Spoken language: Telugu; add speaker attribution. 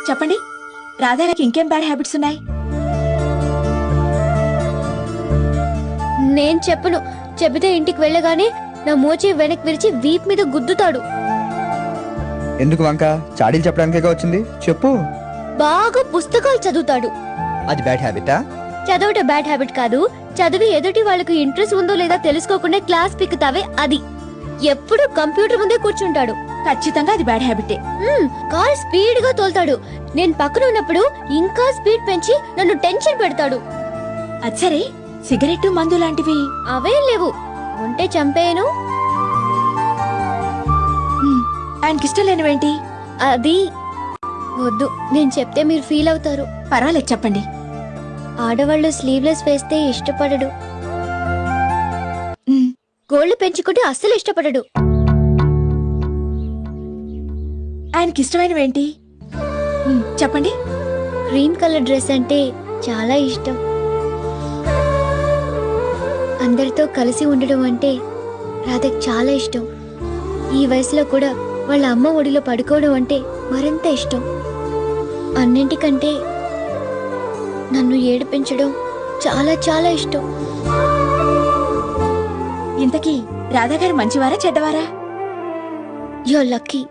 Speaker 1: చెప్పండి, రాధాకి ఇంకేం బ్యాడ్ హ్యాబిట్స్ ఉన్నాయి?
Speaker 2: నేను చెప్పను. చెబితే ఇంటికి వెళ్ళగానే నా మోచి వెనక్కి విరిచి వీప్ మీద గుద్దుతాడు.
Speaker 3: ఎందుకు వంక? చాడీలు చెప్పడానికే వచ్చింది, చెప్పు.
Speaker 2: బాగా పుస్తకాలు చదువుతాడు.
Speaker 3: అది బ్యాడ్ హ్యాబిటా?
Speaker 2: చదవటం బ్యాడ్ హ్యాబిట్ కాదు. చదివి ఎదుటి వాళ్ళకి ఇంట్రెస్ట్ ఉందో లేదా తెలుసుకోకుండా క్లాస్ పిక్కుతావే అది. ఎప్పుడు కంప్యూటర్ ముందే కూర్చుంటాడు.
Speaker 1: ఖచ్చితంగా అది బ్యాడ్ హ్యాబిటే.
Speaker 2: కార్ స్పీడ్ గా తోలుతాడు. నేను పక్కన ఉన్నప్పుడు ఇంకా స్పీడ్ పెంచి నన్ను టెన్షన్ పెడతాడు.
Speaker 1: అది సరే, సిగరెట్ మందు లాంటివి
Speaker 2: అవేం లేవు. ఉంటే చంపేయను.
Speaker 1: ఆయనకిష్టం లేనివేంటి?
Speaker 2: అది వద్దు, నేను చెప్తే మీరు ఫీల్ అవుతారు.
Speaker 1: పర్వాలేదు, చెప్పండి.
Speaker 2: ఆడవాళ్ళు స్లీవ్లెస్ వేస్తే ఇష్టపడడు.
Speaker 1: మ్,
Speaker 2: గోళ్లు పెంచుకుంటే అస్సలు ఇష్టపడడు.
Speaker 1: ఆయనకిష్టమైనవేంటి? చెప్పండి.
Speaker 2: క్రీమ్ కలర్ డ్రెస్ అంటే చాలా ఇష్టం. అందరితో కలిసి ఉండడం అంటే రాధకు చాలా ఇష్టం. ఈ వయసులో కూడా వాళ్ళ అమ్మ ఒడిలో పడుకోవడం అంటే మరింత ఇష్టం. అన్నింటికంటే నన్ను ఏడిపించడం చాలా చాలా ఇష్టం.
Speaker 1: ఇంతకీ రాధాగారు మంచివారా చెడ్డవారా?
Speaker 2: You are lucky.